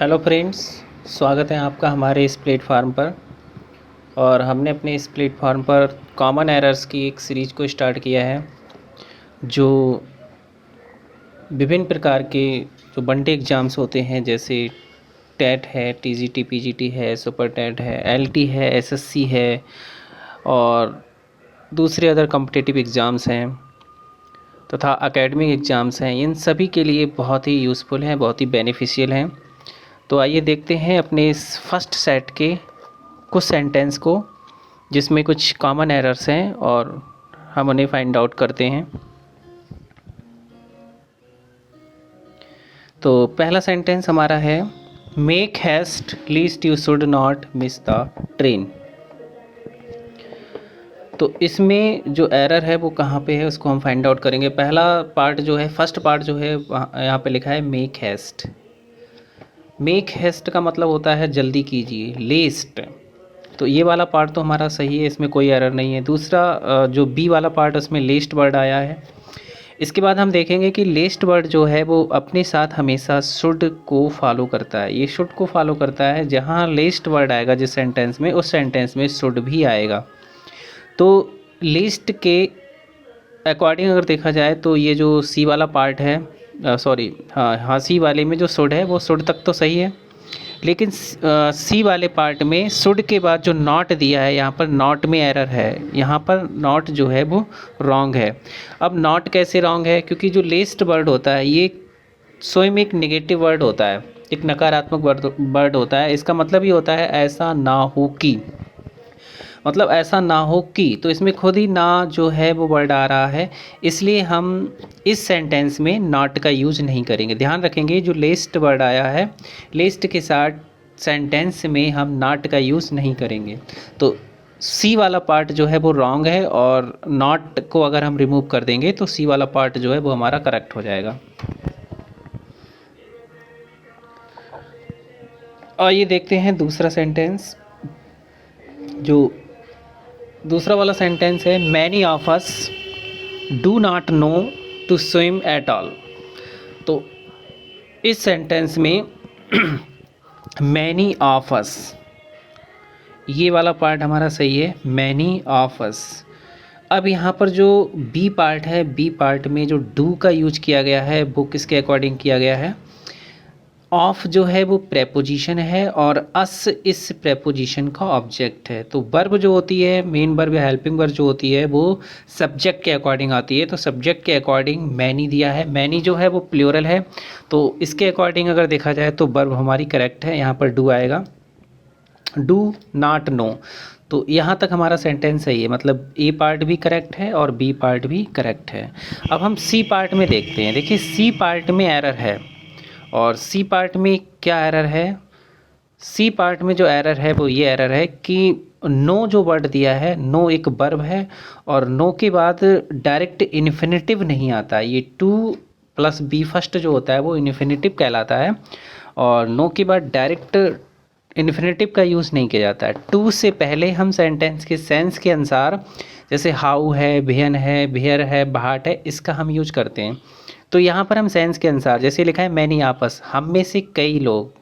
Hello friends, स्वागत है आपका हमारे इस प्लेटफार्म पर। और हमने अपने इस प्लेटफार्म पर कॉमन एरर्स की एक सीरीज़ को स्टार्ट किया है, जो विभिन्न प्रकार के जो वनडे एग्ज़ाम्स होते हैं, जैसे टेट है, टीजीटी पीजीटी है, सुपर टेट है, एलटी है, एसएससी है और दूसरे अदर कॉम्पिटिटिव एग्ज़ाम्स हैं तथा एकेडमिक एग्ज़ाम्स हैं। इन सभी के लिए बहुत ही यूज़फुल हैं, बहुत ही बेनिफिशियल हैं। तो आइए देखते हैं अपने इस फर्स्ट सेट के कुछ सेंटेंस को, जिसमें कुछ कॉमन एरर्स हैं और हम उन्हें फाइंड आउट करते हैं। तो पहला सेंटेंस हमारा है, make heist least you should not miss the train. तो इसमें जो एरर है वो कहाँ पे है, उसको हम फाइंड आउट करेंगे। पहला पार्ट जो है, फर्स्ट पार्ट जो है, यहाँ पे लिखा है मेक हैस्ट। मेक हेस्ट का मतलब होता है जल्दी कीजिए, लेस्ट। तो ये वाला पार्ट तो हमारा सही है, इसमें कोई एरर नहीं है। दूसरा जो बी वाला पार्ट, उसमें लेस्ट वर्ड आया है। इसके बाद हम देखेंगे कि लेस्ट वर्ड जो है वो अपने साथ हमेशा शुड को फॉलो करता है। ये शुड को फॉलो करता है, जहाँ लेस्ट वर्ड आएगा जिस सेंटेंस में, उस सेंटेंस में शुड भी आएगा। तो लिस्ट के अकॉर्डिंग अगर देखा जाए तो ये जो सी वाला पार्ट है, हाँ सी वाले में जो शुड है वो शुड तक तो सही है, लेकिन सी वाले पार्ट में शुड के बाद जो नॉट दिया है, यहाँ पर नॉट में एरर है। यहाँ पर नॉट जो है वो रॉन्ग है। अब नॉट कैसे रॉन्ग है? क्योंकि जो लेस्ट वर्ड होता है ये स्वयं एक नेगेटिव वर्ड होता है, एक नकारात्मक वर्ड होता है। इसका मतलब ये होता है ऐसा ना हो कि, मतलब ऐसा ना हो कि, तो इसमें खुद ही ना जो है वो वर्ड आ रहा है, इसलिए हम इस सेंटेंस में नॉट का यूज़ नहीं करेंगे। ध्यान रखेंगे, जो लेस्ट वर्ड आया है, लेस्ट के साथ सेंटेंस में हम नॉट का यूज़ नहीं करेंगे। तो सी वाला पार्ट जो है वो रॉन्ग है, और नॉट को अगर हम रिमूव कर देंगे तो सी वाला पार्ट जो है वो हमारा करेक्ट हो जाएगा। और ये देखते हैं दूसरा सेंटेंस। जो दूसरा वाला सेंटेंस है, many of us do not know to swim at all. तो इस सेंटेंस में मैनी ऑफ अस, ये वाला पार्ट हमारा सही है, मैनी ऑफ अस। अब यहाँ पर जो बी पार्ट है, बी पार्ट में जो डू का यूज किया गया है वो किसके अकॉर्डिंग किया गया है? ऑफ जो है वो प्रेपोजिशन है और अस इस प्रेपोजिशन का ऑब्जेक्ट है। तो वर्ब जो होती है, मेन वर्ब या हेल्पिंग वर्ब जो होती है, वो सब्जेक्ट के अकॉर्डिंग आती है। तो सब्जेक्ट के अकॉर्डिंग मैनी दिया है, मैनी जो है वो प्लूरल है, तो इसके अकॉर्डिंग अगर देखा जाए तो वर्ब हमारी करेक्ट है। यहाँ पर डू आएगा, डू नॉट नो। तो यहाँ तक हमारा सेंटेंस सही है, मतलब ए पार्ट भी करेक्ट है और बी पार्ट भी करेक्ट है। अब हम सी पार्ट में देखते हैं। देखिए, सी पार्ट में एरर है, और सी पार्ट में क्या एरर है? सी पार्ट में जो एरर है वो ये एरर है कि नो जो वर्ड दिया है, नो एक वर्ब है और नो के बाद डायरेक्ट इन्फिनेटिव नहीं आता। ये टू प्लस बी फर्स्ट जो होता है वो इन्फिनेटिव कहलाता है, और नो के बाद डायरेक्ट इन्फिनेटिव का यूज़ नहीं किया जाता है। टू से पहले हम सेंटेंस के सेंस के अनुसार, जैसे हाउ है, भियन है, भियर है, बाट है, इसका हम यूज करते हैं। तो यहाँ पर हम सेंस के अनुसार, जैसे लिखा है मैनी आपस, हम में से कई लोग,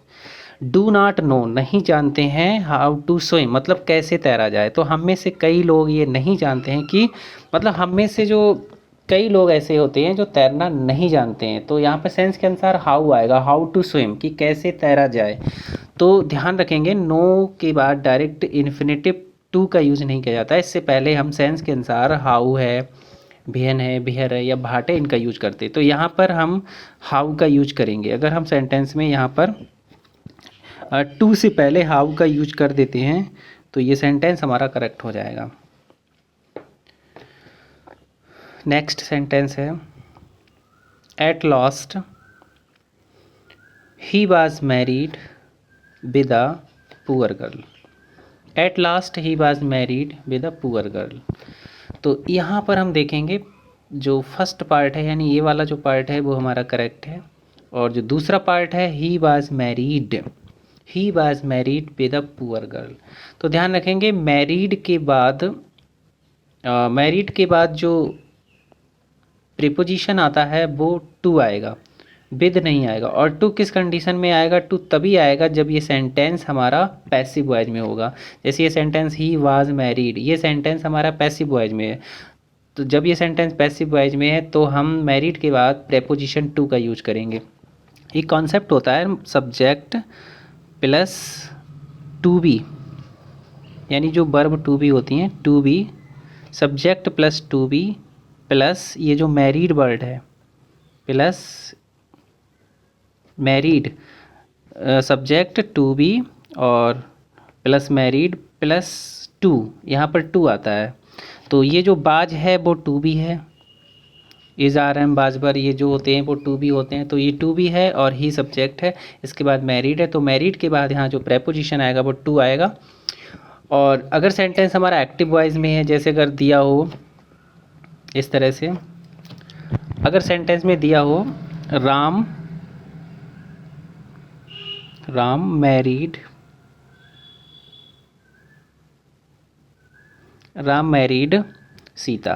डू नॉट नो नहीं जानते हैं, हाउ टू स्विम मतलब कैसे तैरा जाए। तो हम में से कई लोग ये नहीं जानते हैं कि, मतलब हम में से जो कई लोग ऐसे होते हैं जो तैरना नहीं जानते हैं। तो यहाँ पर सेंस के अनुसार हाउ आएगा, हाउ टू स्विम, कि कैसे तैरा जाए। तो ध्यान रखेंगे, नो के बाद डायरेक्ट इन्फिनेटिव टू का यूज़ नहीं किया जाता है। इससे पहले हम सेंस के अनुसार हाउ है, भियन है, भियर है या भाट है, इनका यूज करते। तो यहाँ पर हम हाउ का यूज करेंगे। अगर हम सेंटेंस में यहाँ पर टू से पहले हाउ का यूज कर देते हैं तो ये सेंटेंस हमारा करेक्ट हो जाएगा। नेक्स्ट सेंटेंस है, at last he was married with a poor girl. At last he was married with a poor girl. तो यहाँ पर हम देखेंगे, जो फर्स्ट पार्ट है यानी ये वाला जो पार्ट है वो हमारा करेक्ट है, और जो दूसरा पार्ट है he was married, he was married with a poor girl. तो ध्यान रखेंगे, मैरिड के बाद जो प्रीपोजिशन आता है वो टू आएगा। विद नहीं आएगा। और टू किस कंडीशन में आएगा? टू तभी आएगा जब ये सेंटेंस हमारा पैसिव वॉइस में होगा। जैसे ये सेंटेंस ही वाज मैरिड, ये सेंटेंस हमारा पैसिव वॉइस में है। तो जब ये सेंटेंस पैसिव वॉइस में है तो हम मैरिड के बाद प्रेपोजिशन टू का यूज करेंगे। एक कॉन्सेप्ट होता है सब्जेक्ट प्लस टू बी, यानी जो वर्ब टू बी होती हैं, to be subject plus to be plus ये जो मैरिड वर्ड है plus married subject to be और प्लस मैरिड प्लस टू, यहाँ पर टू आता है। तो ये जो बाज है वो टू बी है, इज़ आर एम बाजबर ये जो होते हैं वो टू बी होते हैं। तो ये टू बी है और ही सब्जेक्ट है, इसके बाद मैरिड है। तो मैरिड के बाद यहाँ जो प्रेपोजिशन आएगा वो टू आएगा। और अगर सेंटेंस हमारा एक्टिव वॉइस में है, जैसे अगर दिया हो इस तरह से, अगर सेंटेंस में दिया हो राम मैरिड सीता,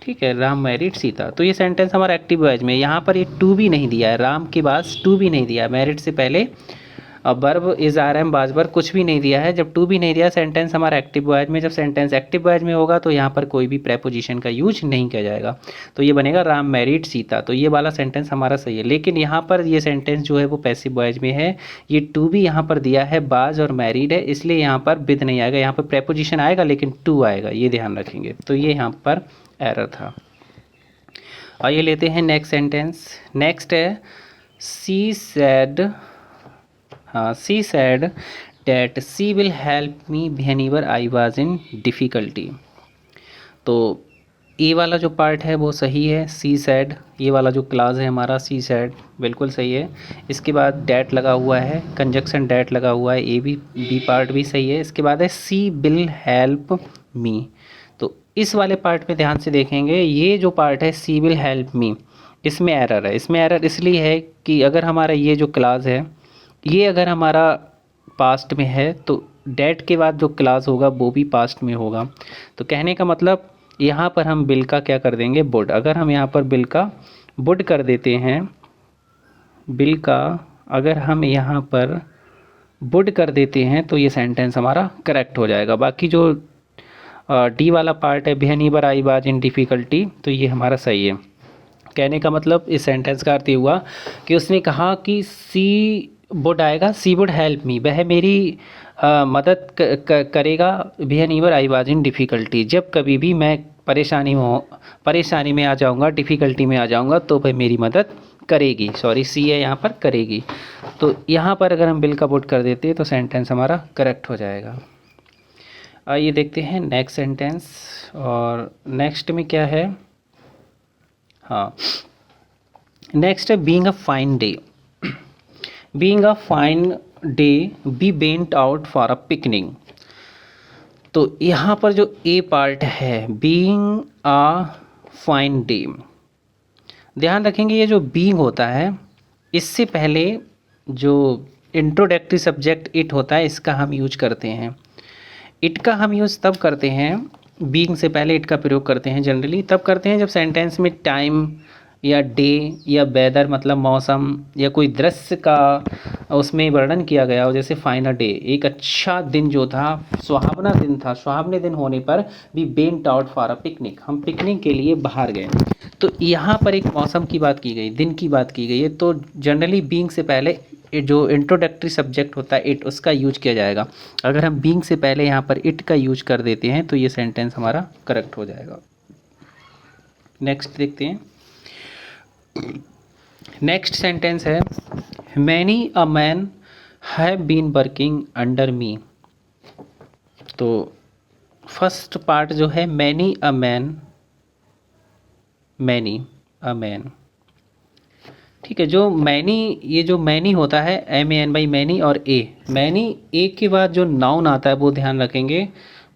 ठीक है, राम मैरिड सीता, तो ये सेंटेंस हमारा एक्टिव वॉइस में। यहाँ पर ये टू भी नहीं दिया है, राम के बाद टू भी नहीं दिया है, मैरिड से पहले वर्ब इज़ आर एम बाजबर कुछ भी नहीं दिया है। जब टू भी नहीं दिया सेंटेंस हमारा एक्टिव वॉइस में। जब सेंटेंस एक्टिव वॉइस में होगा तो यहाँ पर कोई भी प्रेपोजिशन का यूज नहीं किया जाएगा, तो ये बनेगा राम मैरिड सीता। तो ये वाला सेंटेंस हमारा सही है। लेकिन यहाँ पर ये सेंटेंस जो है वो पैसिव वॉइस में है, ये टू भी यहाँ पर दिया है, बाज और मैरिड है, इसलिए यहाँ पर विद नहीं आएगा, यहाँ पर प्रेपोजिशन आएगा लेकिन टू आएगा, ये ध्यान रखेंगे। तो ये यहाँ पर एरर था। और ये लेते हैं नेक्स्ट सेंटेंस। नेक्स्ट है she said that she will help me whenever I was in difficulty। तो ए वाला जो पार्ट है वो सही है, सी सैड, ये वाला जो क्लास है हमारा सी सैड बिल्कुल सही है। इसके बाद डैट लगा हुआ है, कंजक्शन डैट लगा हुआ है, ए भी बी पार्ट भी सही है। इसके बाद है सी विल हेल्प मी। तो इस वाले पार्ट में ध्यान से देखेंगे, ये जो पार्ट है सी विल हेल्प मी, इसमें एरर है। इसमें एरर इसलिए है कि अगर हमारा ये जो क्लास है ये अगर हमारा पास्ट में है तो डैट के बाद जो क्लास होगा वो भी पास्ट में होगा। तो कहने का मतलब यहाँ पर हम बिल का क्या कर देंगे, वुड। अगर हम यहाँ पर बिल का वुड कर देते हैं, बिल का अगर हम यहाँ पर वुड कर देते हैं तो ये सेंटेंस हमारा करेक्ट हो जाएगा। बाकी जो डी वाला पार्ट है whenever I was in difficulty, तो ये हमारा सही है। कहने का मतलब इस सेंटेंस का अर्थ ये हुआ कि उसने कहा कि सी वुड आएगा, सी वुड हेल्प मी, वह मेरी मदद करेगा whenever I was in difficulty, जब कभी भी मैं परेशानी में आ जाऊंगा, डिफ़िकल्टी में आ जाऊंगा तो वह मेरी मदद करेगी। सॉरी सी है यहाँ पर, करेगी। तो यहाँ पर अगर हम बिल का वुड कर देते तो सेंटेंस हमारा करेक्ट हो जाएगा। आइए देखते हैं नेक्स्ट सेंटेंस। और नेक्स्ट में क्या है, हाँ नेक्स्ट है being a fine day. Being a fine day we went out for a picnic. तो यहाँ पर जो ए पार्ट है बीइंग अ फाइन डे, ध्यान रखेंगे ये जो बीइंग होता है इससे पहले जो इंट्रोडक्टरी सब्जेक्ट इट होता है इसका हम यूज करते हैं। इट का हम यूज़ तब करते हैं, बीइंग से पहले इट का प्रयोग करते हैं जनरली तब करते हैं जब सेंटेंस में टाइम या डे या वेदर मतलब मौसम या कोई दृश्य का उसमें वर्णन किया गया हो। जैसे फाइनल डे, एक अच्छा दिन जो था, सुहावना दिन था, सुहावने दिन होने पर we went out for a picnic, हम पिकनिक के लिए बाहर गए। तो यहाँ पर एक मौसम की बात की गई, दिन की बात की गई है। तो जनरली बीइंग से पहले जो इंट्रोडक्टरी सब्जेक्ट होता है इट, उसका यूज किया जाएगा। अगर हम बीइंग से पहले यहाँ पर इट का यूज कर देते हैं तो ये सेंटेंस हमारा करेक्ट हो जाएगा। नेक्स्ट देखते हैं। नेक्स्ट सेंटेंस है many a man have been working under me. तो फर्स्ट पार्ट जो है many a man, many a man, ठीक है। जो मैनी, ये जो मैनी होता है MANY मैनी, और मैनी ए के बाद जो नाउन आता है वो ध्यान रखेंगे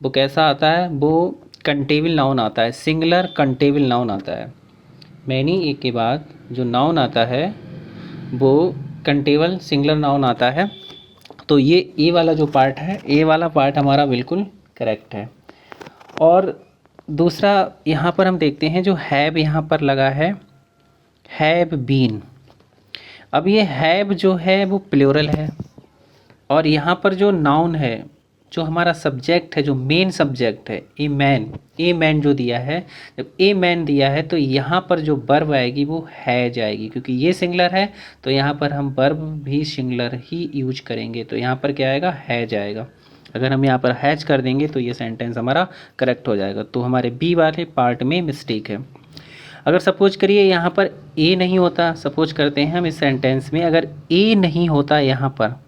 वो कैसा आता है, वो कंटेबल नाउन आता है, सिंगुलर कंटेबल नाउन आता है। मैनी ए के बाद जो नाउन आता है वो कंटेबल सिंगुलर नाउन आता है। तो ये ए वाला जो पार्ट है, ए वाला पार्ट हमारा बिल्कुल करेक्ट है। और दूसरा यहाँ पर हम देखते हैं जो हैव यहाँ पर लगा है, हैव बीन। अब ये हैव जो है वो प्लूरल है, और यहाँ पर जो नाउन है, जो हमारा सब्जेक्ट है, जो मेन सब्जेक्ट है, ए मैन जो दिया है, जब ए मैन दिया है तो यहाँ पर जो वर्ब आएगी वो है जाएगी, क्योंकि ये सिंगुलर है तो यहाँ पर हम वर्ब भी सिंगुलर ही यूज करेंगे, तो यहाँ पर क्या आएगा, है जाएगा। अगर हम यहाँ पर हैज कर देंगे तो ये सेंटेंस हमारा करेक्ट हो जाएगा। तो हमारे बी वाले पार्ट में मिस्टेक है। अगर सपोज करिए यहाँ पर ए नहीं होता, सपोज करते हैं हम इस सेंटेंस में, अगर ए नहीं होता, यहाँ पर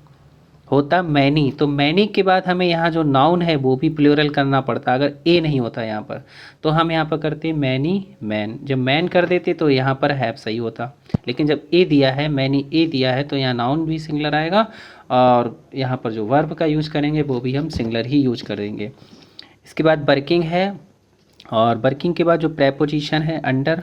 होता मैनी, तो मैनी के बाद हमें यहाँ जो नाउन है वो भी प्लूरल करना पड़ता। अगर ए नहीं होता यहाँ पर तो हम यहाँ पर करते मैनी मैन, जब मैन कर देते तो यहाँ पर हैव सही होता, लेकिन जब ए दिया है, मैनी ए दिया है, तो यहाँ नाउन भी सिंगुलर आएगा, और यहाँ पर जो वर्ब का यूज करेंगे वो भी हम सिंगुलर ही यूज करेंगे। इसके बाद वर्किंग है, और वर्किंग के बाद जो प्रेपोजिशन है अंडर,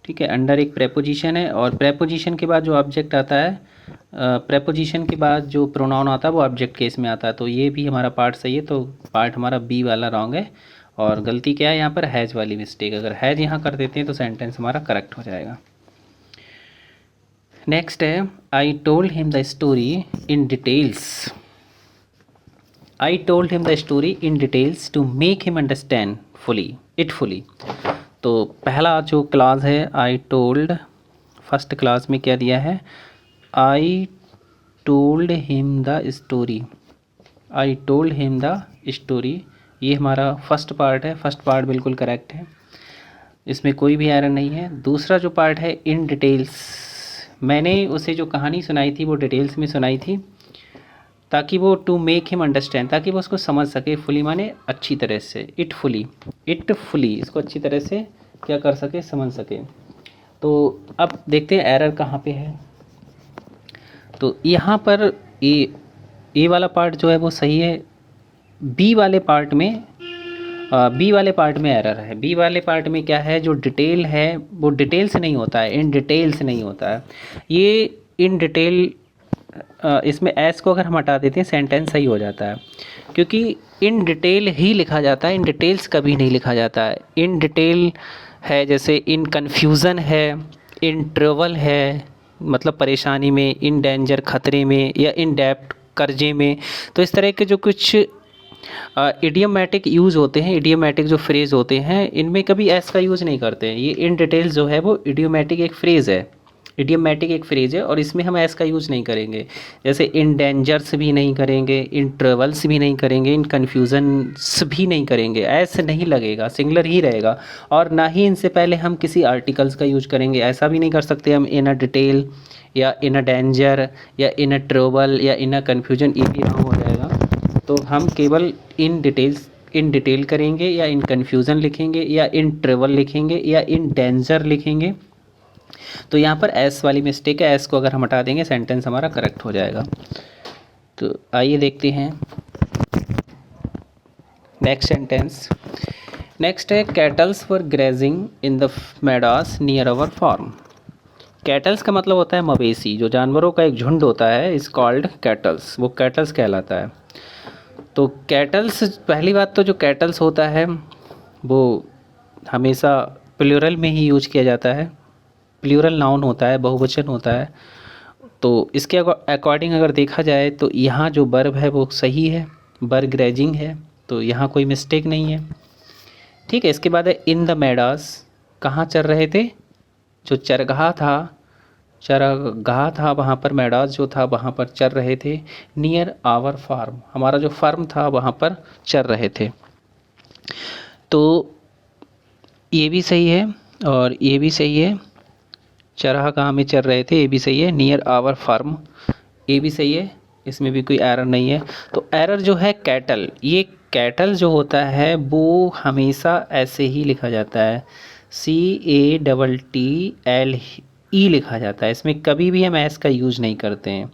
ठीक है, अंडर एक प्रेपोजिशन है, और प्रेपोजिशन के बाद जो ऑब्जेक्ट आता है, प्रेपोजिशन के बाद जो प्रोनाउन आता है वो ऑब्जेक्ट केस में आता है। तो ये भी हमारा पार्ट सही है, तो पार्ट हमारा बी वाला रॉन्ग है, और गलती क्या है यहाँ पर, हैज़ वाली मिस्टेक। अगर हैज़ यहाँ कर देते हैं तो सेंटेंस हमारा करेक्ट हो जाएगा। नेक्स्ट है, I told him the story in details. I told him the story in details to make him understand fully. तो पहला जो क्लास है आई टोल्ड, फर्स्ट क्लास में क्या दिया है, I told him the story, I told him the story, ये हमारा फर्स्ट पार्ट है। फर्स्ट पार्ट बिल्कुल करेक्ट है, इसमें कोई भी एरर नहीं है। दूसरा जो पार्ट है इन डिटेल्स, मैंने उसे जो कहानी सुनाई थी वो डिटेल्स में सुनाई थी, ताकि वो टू मेक हिम अंडरस्टैंड, ताकि वो उसको समझ सके, फुली माने अच्छी तरह से, इट फुली इसको अच्छी तरह से क्या कर सके, समझ सके। तो अब देखते हैं एरर कहाँ पे है। तो यहाँ पर ए वाला पार्ट जो है वो सही है, बी वाले पार्ट में एरर है। बी वाले पार्ट में क्या है, जो डिटेल है वो डिटेल से नहीं होता है, इन डिटेल से नहीं होता है। ये इन डिटेल, इसमें एस को अगर हम हटा देते हैं सेंटेंस सही हो जाता है, क्योंकि इन डिटेल ही लिखा जाता है, इन डिटेल्स कभी नहीं लिखा जाता है। इन डिटेल है जैसे इन कन्फ्यूज़न है, इन ट्रबल है मतलब परेशानी में, इन डेंजर खतरे में, या इन डेप्ट कर्जे में। तो इस तरह के जो कुछ इडियोमैटिक यूज़ होते हैं, इडियोमैटिक जो फ्रेज़ होते हैं, इनमें कभी एस का यूज़ नहीं करते हैं। ये इन डिटेल्स जो है वो इडियोमैटिक एक फ्रेज़ है, और इसमें हम एस का यूज़ नहीं करेंगे। जैसे इन डेंजर्स भी नहीं करेंगे, इन ट्रेवल्स भी नहीं करेंगे, इन कन्फ्यूज़न्स भी नहीं करेंगे, एस नहीं लगेगा, सिंगुलर ही रहेगा। और ना ही इनसे पहले हम किसी आर्टिकल्स का यूज करेंगे, ऐसा भी नहीं कर सकते हम इन अ डिटेल या इन अ डेंजर या इन अ ट्रेवल या इन अ कन्फ्यूजन, ये भी रॉन्ग हो जाएगा। तो हम केवल इन डिटेल करेंगे, या इन कन्फ्यूज़न लिखेंगे, या इन ट्रेवल लिखेंगे, या इन डेंजर लिखेंगे। तो यहाँ पर एस वाली मिस्टेक है, एस को अगर हम हटा देंगे सेंटेंस हमारा करेक्ट हो जाएगा। तो आइए देखते हैं नेक्स्ट सेंटेंस। नेक्स्ट है, cattles were grazing in the meadows near our farm. Cattles का मतलब होता है मवेशी, जो जानवरों का एक झुंड होता है, इज कॉल्ड कैटल्स, वो कैटल्स कहलाता है। तो कैटल्स, पहली बात तो जो कैटल्स होता है वो हमेशा प्लूरल में ही यूज किया जाता है, प्लूरल नाउन होता है, बहुवचन होता है। तो इसके अकॉर्डिंग अगर देखा जाए तो यहाँ जो वर्ब है वो सही है, वर ग्रेजिंग है, तो यहाँ कोई मिस्टेक नहीं है। ठीक है, इसके बाद है इन द मेडास, कहाँ चर रहे थे, जो चरगाह था वहाँ पर मेडास जो था वहाँ पर चर रहे थे। नियर आवर फार्म, हमारा जो फार्म था वहाँ पर चर रहे थे। तो ये भी सही है और ये भी सही है, चरगाह में चर रहे थे, ये भी सही है। नियर आवर फार्म, ये भी सही है, इसमें भी कोई एरर नहीं है। तो एरर जो है कैटल, ये कैटल जो होता है वो हमेशा ऐसे ही लिखा जाता है, CATTLE लिखा जाता है, इसमें कभी भी हम एस का यूज नहीं करते हैं।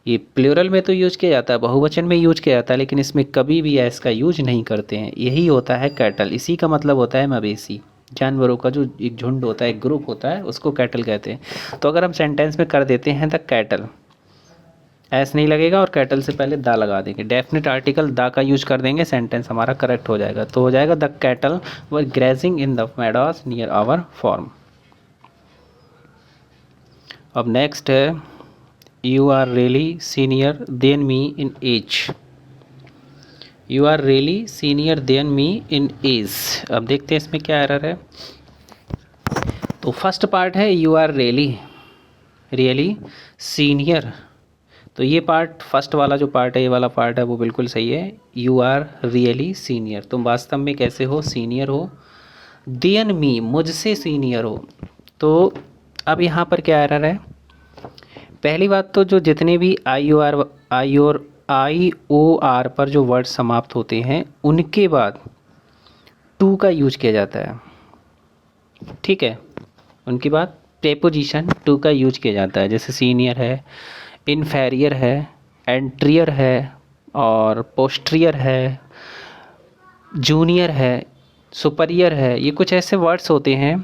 ये प्लूरल में तो यूज किया जाता है, बहुवचन में यूज किया जाता है, लेकिन इसमें कभी भी एस का यूज नहीं करते हैं। यही होता है कैटल, इसी का मतलब होता है मवेशी, जानवरों का जो एक झुंड होता है, एक ग्रुप होता है, उसको कैटल कहते हैं। तो अगर हम सेंटेंस में कर देते हैं द कैटल, एस नहीं लगेगा और कैटल से पहले दा लगा देंगे, डेफिनेट आर्टिकल दा का यूज कर देंगे, सेंटेंस हमारा करेक्ट हो जाएगा। तो हो जाएगा the cattle were grazing in the meadows near our farm. अब नेक्स्ट है you are really senior than me in age. You are really senior than me in age. अब देखते हैं इसमें क्या एरर है। तो फर्स्ट पार्ट है यू आर रियली सीनियर, तो ये पार्ट फर्स्ट वाला जो पार्ट है, ये वाला पार्ट है वो बिल्कुल सही है। यू आर रियली सीनियर, तुम वास्तव में कैसे हो, सीनियर हो। देन मी, मुझसे सीनियर हो। तो अब यहाँ पर क्या एरर है। पहली बात तो जो जितने भी आई ओ आर पर जो वर्ड समाप्त होते हैं उनके बाद टू का यूज किया जाता है, ठीक है। उनके बाद प्रेपोजिशन टू का यूज किया जाता है, जैसे सीनियर है, इन्फेरियर है, एंट्रियर है और पोस्ट्रियर है, जूनियर है, सुपरियर है। ये कुछ ऐसे वर्ड्स होते हैं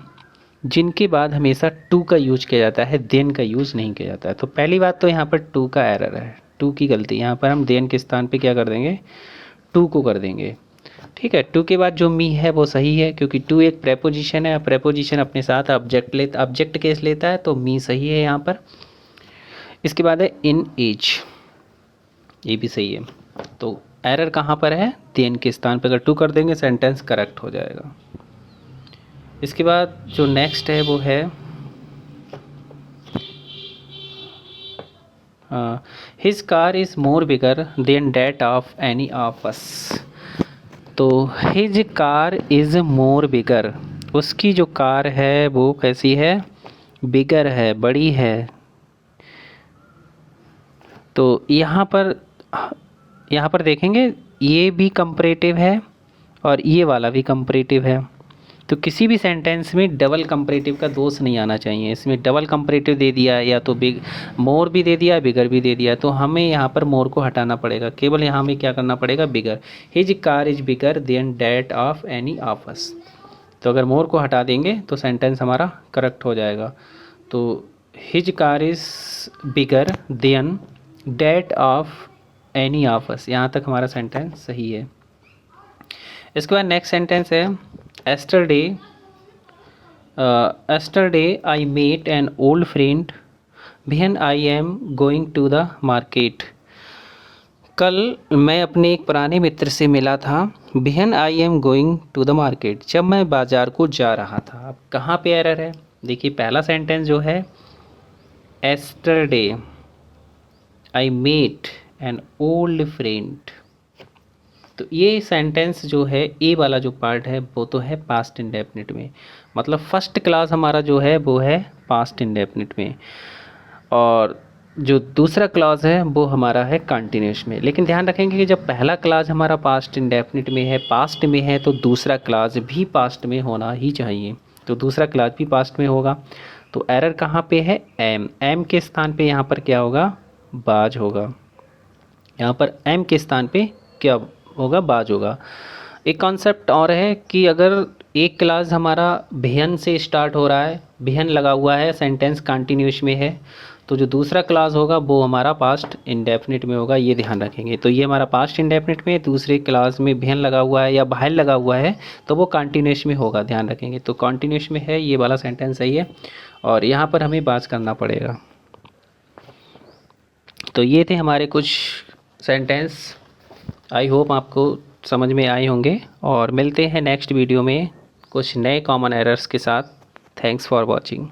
जिनके बाद हमेशा टू का यूज किया जाता है, देन का यूज़ नहीं किया जाता है। तो पहली बात तो यहाँ पर टू का एरर है, टू की गलती। यहाँ पर हम देन के स्थान पे क्या कर देंगे, टू को कर देंगे, ठीक है। टू के बाद जो मी है वो सही है, क्योंकि टू एक प्रेपोजिशन है। प्रेपोजिशन अपने साथ ऑब्जेक्ट केस लेता है, तो मी सही है यहाँ पर। इसके बाद है इन एज, ये भी सही है। तो एरर कहाँ पर है, देन के स्थान पर अगर टू कर देंगे सेंटेंस करेक्ट हो जाएगा। इसके बाद जो नेक्स्ट है वो है his car is more bigger than that of any of us. तो हिज कार इज़ मोर बिगर, उसकी जो कार है वो कैसी है, बिगर है, बड़ी है। तो यहाँ पर देखेंगे ये भी कंपैरेटिव है और ये वाला भी कंपैरेटिव है। तो किसी भी सेंटेंस में डबल कंपैरेटिव का दोष नहीं आना चाहिए। इसमें डबल कंपैरेटिव दे दिया या तो मोर भी दे दिया, बिगर भी दे दिया, तो हमें यहाँ पर मोर को हटाना पड़ेगा। केवल यहाँ हमें क्या करना पड़ेगा, bigger. His car is bigger than that of any of us. तो अगर मोर को हटा देंगे तो सेंटेंस हमारा करेक्ट हो जाएगा। तो his car is bigger than that of any of अस, यहाँ तक हमारा सेंटेंस सही है। इसके बाद नेक्स्ट सेंटेंस है yesterday I met an old friend when I am going to the market। कल मैं अपने एक पुराने मित्र से मिला था when I am going to the market, जब मैं बाज़ार को जा रहा था। अब कहाँ पे एरर है, देखिए पहला सेंटेंस जो है yesterday I met an old friend, तो ये सेंटेंस जो है ए वाला जो पार्ट है वो तो है पास्ट इंडेफिनिट में, मतलब फर्स्ट क्लास हमारा जो है वो है पास्ट इंडेफिनिट में, और जो दूसरा क्लॉज है वो हमारा है कंटिन्यूस में। लेकिन ध्यान रखेंगे कि जब पहला क्लॉज हमारा पास्ट इंडेफिनिट में है, पास्ट में है, तो दूसरा क्लॉज भी पास्ट में होना ही चाहिए। तो दूसरा क्लॉज भी पास्ट में होगा। तो एरर कहाँ पे है, एम के स्थान पे यहाँ पर क्या होगा, बाज होगा। यहाँ पर एम के स्थान पे क्या होगा, बाज होगा। एक कॉन्सेप्ट और है कि अगर एक क्लास हमारा भियन से स्टार्ट हो रहा है, भियन लगा हुआ है, सेंटेंस कंटिन्यूस में है, तो जो दूसरा क्लास होगा वो हमारा पास्ट इंडेफिनिट में होगा, ये ध्यान रखेंगे। तो ये हमारा पास्ट इंडेफिनिट में, दूसरे क्लास में भियन लगा हुआ है या भाइल लगा हुआ है तो वो कंटिन्यूस में होगा, ध्यान रखेंगे। तो कंटिन्यूस में है, ये वाला सेंटेंस सही है, और यहाँ पर हमें बात करना पड़ेगा। तो ये थे हमारे कुछ सेंटेंस, आई होप आपको समझ में आए होंगे, और मिलते हैं नेक्स्ट वीडियो में कुछ नए कॉमन एरर्स के साथ। Thanks for watching.